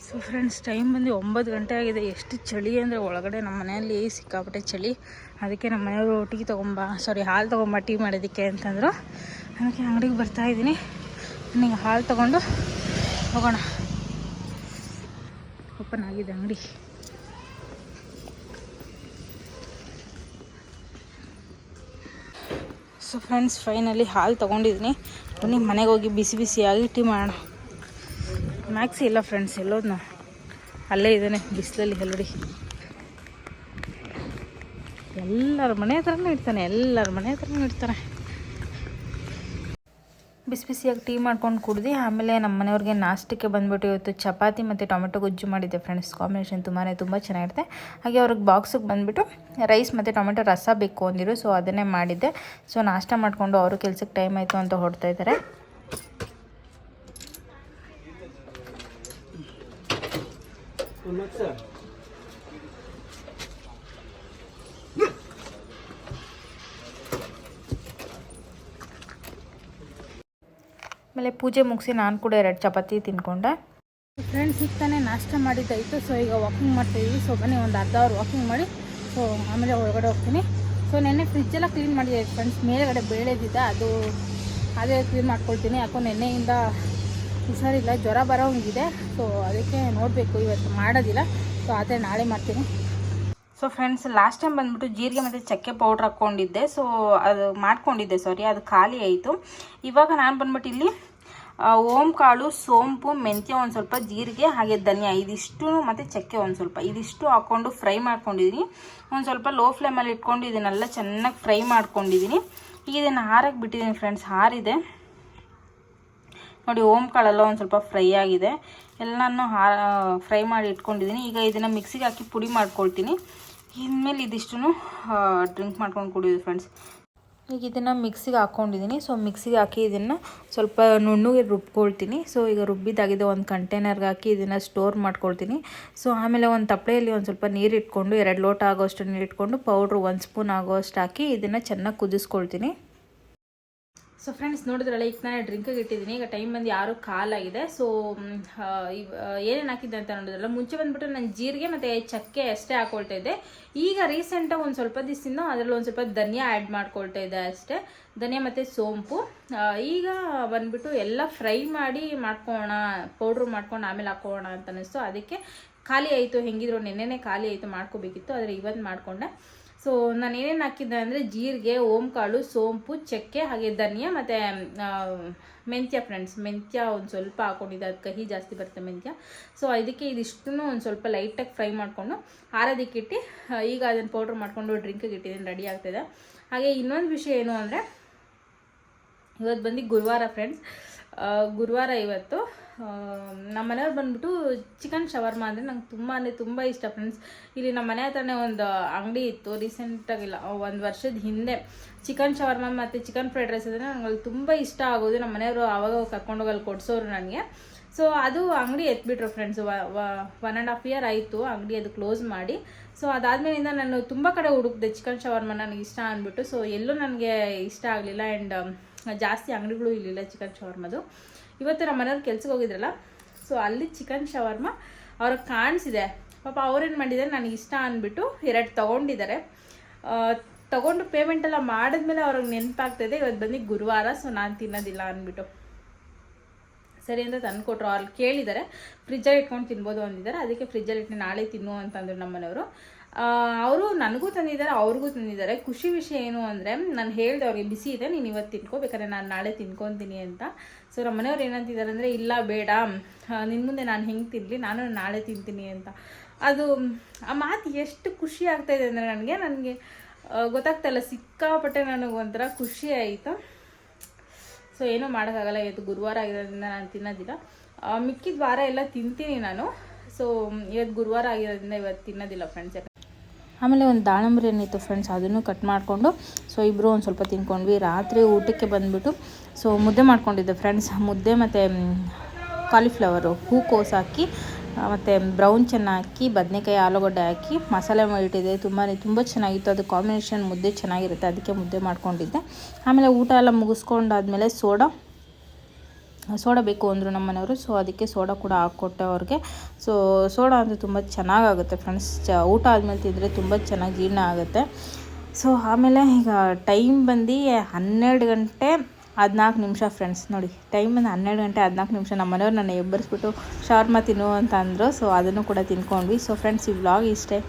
So friends, time ಬಂದು 9 ಗಂಟೆ ಆಗಿದೆ. ಎಷ್ಟು ಚಳಿ ಅಂದರೆ ಒಳಗಡೆ ನಮ್ಮ ಮನೆಯಲ್ಲಿ ಸಿಕ್ಕಾಪಟ್ಟೆ ಚಳಿ. ಅದಕ್ಕೆ ನಮ್ಮ ಮನೆಯವರು ಹಾಲು ತೊಗೊಂಬ ಟೀ ಮಾಡೋದಕ್ಕೆ ಅಂತಂದರು. ಅದಕ್ಕೆ ಅಂಗಡಿಗೆ ಬರ್ತಾಯಿದ್ದೀನಿ. ನನಗೆ ಹಾಲು ತೊಗೊಂಡು ಹೋಗೋಣ. ಓಪನ್ ಆಗಿದೆ ಅಂಗಡಿ. ಸೊ ಫ್ರೆಂಡ್ಸ್, ಫೈನಲಿ ಹಾಲು ತೊಗೊಂಡಿದ್ದೀನಿ. ಬನ್ನಿ ಮನೆಗೆ ಹೋಗಿ ಬಿಸಿಯಾಗಿ ಟೀ ಮಾಡೋಣ. ಮ್ಯಾಕ್ಸಿ ಇಲ್ಲ ಫ್ರೆಂಡ್ಸ್, ಎಲ್ಲೋದ್ನು ಅಲ್ಲೇ ಇದ್ದಾನೆ ಬಿಸಿಲಲ್ಲಿ. ಹೆಲ್ಡಿ ಎಲ್ಲರ ಮನೆ ಹತ್ರನೂ ಇರ್ತಾನೆ. ಬಿಸಿಯಾಗಿ ಟೀ ಮಾಡ್ಕೊಂಡು ಕುಡ್ದು ಆಮೇಲೆ ನಮ್ಮ ಮನೆಯವ್ರಿಗೆ ನಾಷ್ಟಕ್ಕೆ ಬಂದುಬಿಟ್ಟು ಇವತ್ತು ಚಪಾತಿ ಮತ್ತು ಟೊಮೆಟೊ ಗೊಜ್ಜು ಮಾಡಿದ್ದೆ ಫ್ರೆಂಡ್ಸ್. ಕಾಂಬಿನೇಷನ್ ತುಂಬ ಚೆನ್ನಾಗಿರುತ್ತೆ. ಹಾಗೆ ಅವ್ರಿಗೆ ಬಾಕ್ಸಿಗೆ ಬಂದುಬಿಟ್ಟು ರೈಸ್ ಮತ್ತು ಟೊಮೆಟೊ ರಸ ಬೇಕು ಅಂದಿರು. ಸೊ ಅದನ್ನೇ ಮಾಡಿದ್ದೆ. ಸೊ ನಾಷ್ಟ ಮಾಡಿಕೊಂಡು ಅವರು ಕೆಲಸಕ್ಕೆ ಟೈಮ್ ಆಯಿತು ಅಂತ ಹೊರಡ್ತಾ ಇದ್ದಾರೆ. ಆಮೇಲೆ ಪೂಜೆ ಮುಗಿಸಿ ನಾನು ಕೂಡ 2 ಚಪಾತಿ ತಿನ್ಕೊಂಡೆ. ಫ್ರೆಂಡ್ಸ್, ಈಗ ತಾನೇ ನಾಷ್ಟ ಮಾಡಿದ್ದಾಯಿತು. ಸೊ ಈಗ ವಾಕಿಂಗ್ ಮಾಡ್ತಾಯಿದ್ವಿ. ಸೊ ಬನ್ನಿ ಒಂದು ಅರ್ಧ ಅವರ್ ವಾಕಿಂಗ್ ಮಾಡಿ ಸೊ ಆಮೇಲೆ ಒಳಗಡೆ ಹೋಗ್ತೀನಿ. ಸೊ ನೆನ್ನೆ ಫ್ರಿಜ್ಜೆಲ್ಲ ಕ್ಲೀನ್ ಮಾಡಿದೆ ಫ್ರೆಂಡ್ಸ್. ಮೇಲೆಗಡೆ ಬೇಳೆದಿದ್ದ ಅದೇ ಕ್ಲೀನ್ ಮಾಡ್ಕೊಳ್ತೀನಿ. ಯಾಕೋ ನೆನ್ನೆಯಿಂದ ಹುಷಾರಿಲ್ಲ, ಜ್ವರ ಬರೋಂಗಿದೆ. ಸೊ ಅದಕ್ಕೆ ನೋಡಬೇಕು, ಇವತ್ತು ಮಾಡೋದಿಲ್ಲ. ಸೊ ಅದೇ ನಾಳೆ ಮಾಡ್ತೀನಿ. ಸೊ ಫ್ರೆಂಡ್ಸ್, ಲಾಸ್ಟ್ ಟೈಮ್ ಬಂದುಬಿಟ್ಟು ಜೀರಿಗೆ ಮತ್ತು ಚಕ್ಕೆ ಪೌಡ್ರ್ ಹಾಕ್ಕೊಂಡಿದ್ದೆ. ಸೊ ಅದು ಮಾಡ್ಕೊಂಡಿದ್ದೆ, ಅದು ಖಾಲಿ ಆಯಿತು. ಇವಾಗ ನಾನು ಬಂದ್ಬಿಟ್ಟು ಇಲ್ಲಿ ಓಂ ಕಾಳು, ಸೋಂಪು, ಮೆಂತ್ಯ, ಒಂದು ಸ್ವಲ್ಪ ಜೀರಿಗೆ, ಹಾಗೆ ಧನಿಯಾ ಇದಿಷ್ಟು ಮತ್ತು ಚಕ್ಕೆ ಒಂದು ಸ್ವಲ್ಪ ಇದಿಷ್ಟು ಹಾಕ್ಕೊಂಡು ಫ್ರೈ ಮಾಡ್ಕೊಂಡಿದ್ದೀನಿ. ಒಂದು ಸ್ವಲ್ಪ ಲೋ ಫ್ಲೇಮಲ್ಲಿ ಇಟ್ಕೊಂಡು ಇದನ್ನೆಲ್ಲ ಚೆನ್ನಾಗಿ ಫ್ರೈ ಮಾಡ್ಕೊಂಡಿದ್ದೀನಿ. ಈಗ ಇದನ್ನು ಹಾರಕ್ಕೆ ಬಿಟ್ಟಿದ್ದೀನಿ ಫ್ರೆಂಡ್ಸ್. ಹಾರಿದೆ ನೋಡಿ. ಓಂ ಕಾಳೆಲ್ಲ ಒಂದು ಸ್ವಲ್ಪ ಫ್ರೈ ಆಗಿದೆ. ಎಲ್ಲನೂ ಫ್ರೈ ಮಾಡಿ ಇಟ್ಕೊಂಡಿದ್ದೀನಿ. ಈಗ ಇದನ್ನು ಮಿಕ್ಸಿಗೆ ಹಾಕಿ ಪುಡಿ ಮಾಡ್ಕೊಳ್ತೀನಿ. ಇನ್ಮೇಲೆ ಇದಿಷ್ಟು ಡ್ರಿಂಕ್ ಮಾಡ್ಕೊಂಡು ಕುಡಿಯೋದು ಫ್ರೆಂಡ್ಸ್. ಈಗ ಇದನ್ನು ಮಿಕ್ಸಿಗೆ ಹಾಕ್ಕೊಂಡಿದ್ದೀನಿ. ಸೊ ಮಿಕ್ಸಿಗೆ ಹಾಕಿ ಇದನ್ನು ಸ್ವಲ್ಪ ನುಣ್ಣಗೆ ರುಬ್ಕೊಳ್ತೀನಿ. ಸೊ ಈಗ ರುಬ್ಬಿದಾಗಿದೆ ಒಂದು ಕಂಟೈನರ್ಗೆ ಹಾಕಿ ಇದನ್ನು ಸ್ಟೋರ್ ಮಾಡ್ಕೊಳ್ತೀನಿ. ಸೊ ಆಮೇಲೆ ಒಂದು ತಪ್ಪಲೆಯಲ್ಲಿ ಒಂದು ಸ್ವಲ್ಪ ನೀರು ಇಟ್ಕೊಂಡು 2 ಲೋಟ ಆಗೋಷ್ಟು ನೀರು ಇಟ್ಕೊಂಡು ಪೌಡ್ರು 1 ಸ್ಪೂನ್ ಆಗೋಷ್ಟು ಹಾಕಿ ಇದನ್ನು ಚೆನ್ನಾಗಿ ಕುದಿಸ್ಕೊಳ್ತೀನಿ. ಸೊ ಫ್ರೆಂಡ್ಸ್, ನೋಡಿದ್ರಲ್ಲ, ಈಗ ನಾನು ಡ್ರಿಂಕಿಗೆ ಇಟ್ಟಿದ್ದೀನಿ. ಈಗ ಟೈಮ್ ಬಂದು 6 ಕಾಲಾಗಿದೆ. ಸೊ ಏನೇನು ಹಾಕಿದ್ದೆ ಅಂತ ನೋಡಿದ್ರಲ್ಲ. ಮುಂಚೆ ಬಂದುಬಿಟ್ಟು ನಾನು ಜೀರಿಗೆ ಮತ್ತು ಚಕ್ಕೆ ಅಷ್ಟೇ ಹಾಕ್ಕೊಳ್ತಾ ಇದ್ದೆ. ಈಗ ರೀಸೆಂಟಾಗಿ ಒಂದು ಸ್ವಲ್ಪ ದಿವಸದಿಂದ ಅದರಲ್ಲಿ ಒಂದು ಸ್ವಲ್ಪ ಧನಿಯಾ ಆ್ಯಡ್ ಮಾಡ್ಕೊಳ್ತಾ ಇದ್ದೆ ಅಷ್ಟೇ. ಧನಿಯಾ ಮತ್ತು ಸೋಂಪು. ಈಗ ಬಂದುಬಿಟ್ಟು ಎಲ್ಲ ಫ್ರೈ ಮಾಡಿ ಮಾಡ್ಕೊಳ್ಳೋಣ, ಪೌಡ್ರು ಮಾಡ್ಕೊಂಡು ಆಮೇಲೆ ಹಾಕ್ಕೊಳ್ಳೋಣ ಅಂತ ಅನ್ನಿಸ್ತು. ಅದಕ್ಕೆ ಖಾಲಿ ಆಯಿತು. ಹೆಂಗಿದ್ರು ನೆನ್ನೆನೇ ಖಾಲಿ ಆಯಿತು, ಮಾಡ್ಕೋಬೇಕಿತ್ತು. ಆದರೆ ಇವತ್ತು ಮಾಡಿಕೊಂಡೆ. ಸೊ ನಾನು ಏನೇನು ಹಾಕಿದ್ದೆ ಅಂದರೆ ಜೀರಿಗೆ, ಓಂಕಾಳು, ಸೋಂಪು, ಚಕ್ಕೆ, ಹಾಗೆ ಧನಿಯಾ ಮತ್ತು ಮೆಂತ್ಯ ಫ್ರೆಂಡ್ಸ್. ಮೆಂತ್ಯ ಒಂದು ಸ್ವಲ್ಪ ಹಾಕ್ಕೊಂಡಿದ್ದೆ, ಅದು ಕಹಿ ಜಾಸ್ತಿ ಬರುತ್ತೆ ಮೆಂತ್ಯ. ಸೊ ಇದಕ್ಕೆ ಇದಿಷ್ಟನ್ನು ಒಂದು ಸ್ವಲ್ಪ ಲೈಟಾಗಿ ಫ್ರೈ ಮಾಡಿಕೊಂಡು ಆರೋದಕ್ಕಿಟ್ಟು ಈಗ ಅದನ್ನು ಪೌಡ್ರ್ ಮಾಡಿಕೊಂಡು ಡ್ರಿಂಕಿಗೆ ಇಟ್ಟಿದ್ದೀನಿ, ರೆಡಿ ಆಗ್ತಾಯಿದೆ. ಹಾಗೆ ಇನ್ನೊಂದು ವಿಷಯ ಏನು ಅಂದರೆ, ಇವತ್ತು ಬಂದು ಗುರುವಾರ ಫ್ರೆಂಡ್ಸ್. ಗುರುವಾರ ಇವತ್ತು ನಮ್ಮ ಮನೆಯವ್ರು ಬಂದುಬಿಟ್ಟು ಚಿಕನ್ ಶವರ್ಮ ಅಂದರೆ ನಂಗೆ ತುಂಬ ಇಷ್ಟ ಫ್ರೆಂಡ್ಸ್. ಇಲ್ಲಿ ನಮ್ಮ ಮನೆ ಹತ್ರನೇ ಒಂದು ಅಂಗಡಿ ಇತ್ತು, ರೀಸೆಂಟಾಗಿಲ್ಲ 1 ವರ್ಷದ ಹಿಂದೆ. ಚಿಕನ್ ಶವರ್ಮ ಮತ್ತು ಚಿಕನ್ ಫ್ರೈಡ್ ರೈಸ್ ಅಂದರೆ ನನಗೆ ತುಂಬ ಇಷ್ಟ ಆಗೋದು. ನಮ್ಮ ಮನೆಯವರು ಆವಾಗ ಕರ್ಕೊಂಡೋಗಿ ಅಲ್ಲಿ ಕೊಡಿಸೋರು ನನಗೆ. ಸೊ ಅದು ಅಂಗಡಿ ಎತ್ಬಿಟ್ರು ಫ್ರೆಂಡ್ಸ್. 1.5 ಇಯರ್ ಆಯಿತು ಅಂಗಡಿ ಅದು ಕ್ಲೋಸ್ ಮಾಡಿ. ಸೊ ಅದಾದಮೇಲಿಂದ ನಾನು ತುಂಬ ಕಡೆ ಹುಡುಕಿದೆ ಚಿಕನ್ ಶವರ್ಮ ನನಗೆ ಇಷ್ಟ ಅಂದ್ಬಿಟ್ಟು. ಸೊ ಎಲ್ಲೂ ನನಗೆ ಇಷ್ಟ ಆಗಲಿಲ್ಲ. ಆ್ಯಂಡ್ ಜಾಸ್ತಿ ಅಂಗಡಿಗಳು ಇರಲಿಲ್ಲ ಚಿಕನ್ ಶವರ್ಮದು. ಇವತ್ತು ನಮ್ಮ ಮನೆಯವ್ರು ಕೆಲ್ಸಕ್ಕೆ ಹೋಗಿದ್ರಲ್ಲ, ಸೊ ಅಲ್ಲಿ ಚಿಕನ್ ಶವರ್ಮ ಅವ್ರಿಗೆ ಕಾಣಿಸಿದೆ. ಪಾಪ ಅವ್ರೇನು ಮಾಡಿದ್ದಾರೆ, ನನಗೆ ಇಷ್ಟ ಅಂದ್ಬಿಟ್ಟು 2 ತೊಗೊಂಡಿದ್ದಾರೆ. ತೊಗೊಂಡು ಪೇಮೆಂಟೆಲ್ಲ ಮಾಡಿದ್ಮೇಲೆ ಅವ್ರಿಗೆ ನೆನಪಾಗ್ತಾಯಿದೆ ಇವತ್ತು ಬಂದು ಗುರುವಾರ, ಸೊ ನಾನು ತಿನ್ನೋದಿಲ್ಲ ಅಂದ್ಬಿಟ್ಟು ಸರಿ ಅಂತ ತಂದುಕೊಟ್ರು. ಅವ್ರು ಕೇಳಿದ್ದಾರೆ, ಫ್ರಿಜ್ಜಲ್ಲಿ ಇಟ್ಕೊಂಡು ತಿನ್ಬೋದು ಅಂದಿದ್ದಾರೆ. ಅದಕ್ಕೆ ಫ್ರಿಜ್ಜಲ್ಲಿ ಇಟ್ಟು ನಾಳೆ ತಿನ್ನು ಅಂತಂದರು ನಮ್ಮ ಮನೆಯವರು. ಅವರು ನನಗೂ ತಂದಿದ್ದಾರೆ, ಅವ್ರಿಗೂ ತಂದಿದ್ದಾರೆ. ಖುಷಿ ವಿಷಯ ಏನು ಅಂದರೆ, ನಾನು ಹೇಳಿದೆ ಅವ್ರಿಗೆ ಬಿಸಿ ಇದೆ, ನೀನು ಇವತ್ತು ತಿನ್ಕೋಬೇಕಾದ್ರೆ ನಾನು ನಾಳೆ ತಿನ್ಕೊತೀನಿ ಅಂತ. ಸೊ ನಮ್ಮ ಮನೆಯವ್ರು ಏನಂತಿದ್ದಾರೆ ಅಂದರೆ, ಇಲ್ಲ ಬೇಡ, ನಿನ್ನ ಮುಂದೆ ನಾನು ಹೆಂಗೆ ತಿನ್ನಲಿ, ನಾನು ನಾಳೆ ತಿಂತೀನಿ ಅಂತ. ಅದು ಆ ಮಾತು ಎಷ್ಟು ಖುಷಿ ಆಗ್ತಾಯಿದೆ ಅಂದರೆ ನನಗೆ ಗೊತ್ತಾಗ್ತಾಯಿಲ್ಲ. ಸಿಕ್ಕಾಪಟ್ಟೆ ನನಗೆ ಒಂಥರ ಖುಷಿ ಆಯಿತು. ಸೊ ಏನೂ ಮಾಡೋಕ್ಕಾಗಲ್ಲ, ಇವತ್ತು ಗುರುವಾರ ಆಗಿರೋದ್ರಿಂದ ನಾನು ತಿನ್ನೋದಿಲ್ಲ. ಮಿಕ್ಕಿದ ವಾರ ಎಲ್ಲ ತಿಂತೀನಿ ನಾನು. ಸೊ ಇವತ್ತು ಗುರುವಾರ ಆಗಿರೋದ್ರಿಂದ ಇವತ್ತು ತಿನ್ನೋದಿಲ್ಲ ಫ್ರೆಂಡ್ಸ್. ಆಮೇಲೆ ಒಂದು ದಾಳಂಬ್ರಿ ಏನಿತ್ತು ಫ್ರೆಂಡ್ಸ್, ಅದನ್ನು ಕಟ್ ಮಾಡಿಕೊಂಡು ಸೊ ಇಬ್ಬರು ಒಂದು ಸ್ವಲ್ಪ ತಿನ್ಕೊಂಡ್ವಿ. ರಾತ್ರಿ ಊಟಕ್ಕೆ ಬಂದುಬಿಟ್ಟು ಸೊ ಮುದ್ದೆ ಮಾಡ್ಕೊಂಡಿದ್ದೆ ಫ್ರೆಂಡ್ಸ್. ಮುದ್ದೆ ಮತ್ತು ಕಾಲಿಫ್ಲವರು ಹೂಕೋಸು ಹಾಕಿ ಮತ್ತು ಬ್ರೌನ್ ಚೆನ್ನ ಹಾಕಿ ಬದನೆಕಾಯಿ ಆಲೂಗಡ್ಡೆ ಹಾಕಿ ಮಸಾಲೆ ಮಾಡಿಟ್ಟಿದ್ದೆ. ತುಂಬ ಚೆನ್ನಾಗಿತ್ತು. ಅದು ಕಾಂಬಿನೇಷನ್ ಮುದ್ದೆ ಚೆನ್ನಾಗಿರುತ್ತೆ, ಅದಕ್ಕೆ ಮುದ್ದೆ ಮಾಡ್ಕೊಂಡಿದ್ದೆ. ಆಮೇಲೆ ಊಟ ಎಲ್ಲ ಮುಗಿಸ್ಕೊಂಡಾದ್ಮೇಲೆ ಸೋಡಾ ಸೋಡಾ ಬೇಕು ಅಂದರು ನಮ್ಮ ಮನೆಯವರು. ಸೊ ಅದಕ್ಕೆ ಸೋಡಾ ಕೂಡ ಹಾಕ್ಕೊಟ್ಟೆ ಅವ್ರಿಗೆ. ಸೊ ಸೋಡಾ ಅಂದರೆ ತುಂಬ ಚೆನ್ನಾಗಾಗುತ್ತೆ ಫ್ರೆಂಡ್ಸ್. ಊಟ ಆದಮೇಲೆ ತಿಂದರೆ ತುಂಬ ಚೆನ್ನಾಗಿ ಜೀರ್ಣ ಆಗುತ್ತೆ. ಸೊ ಆಮೇಲೆ ಈಗ ಟೈಮ್ ಬಂದು 12 ಗಂಟೆ 14 ನಿಮಿಷ ಫ್ರೆಂಡ್ಸ್. ನೋಡಿ ಟೈಮ್ ಬಂದು 12 ಗಂಟೆ 14 ನಿಮಿಷ. ನಮ್ಮ ಮನೆಯವ್ರು ನನ್ನ ಎಬ್ಬರಿಸ್ಬಿಟ್ಟು ಶವರ್ಮ ತಿನ್ನು ಅಂತ ಅಂದರು. ಸೊ ಅದನ್ನು ಕೂಡ ತಿನ್ಕೊಂಡ್ವಿ. ಸೊ ಫ್ರೆಂಡ್ಸ್ ಈ ವ್ಲಾಗ್ ಇಷ್ಟೇ.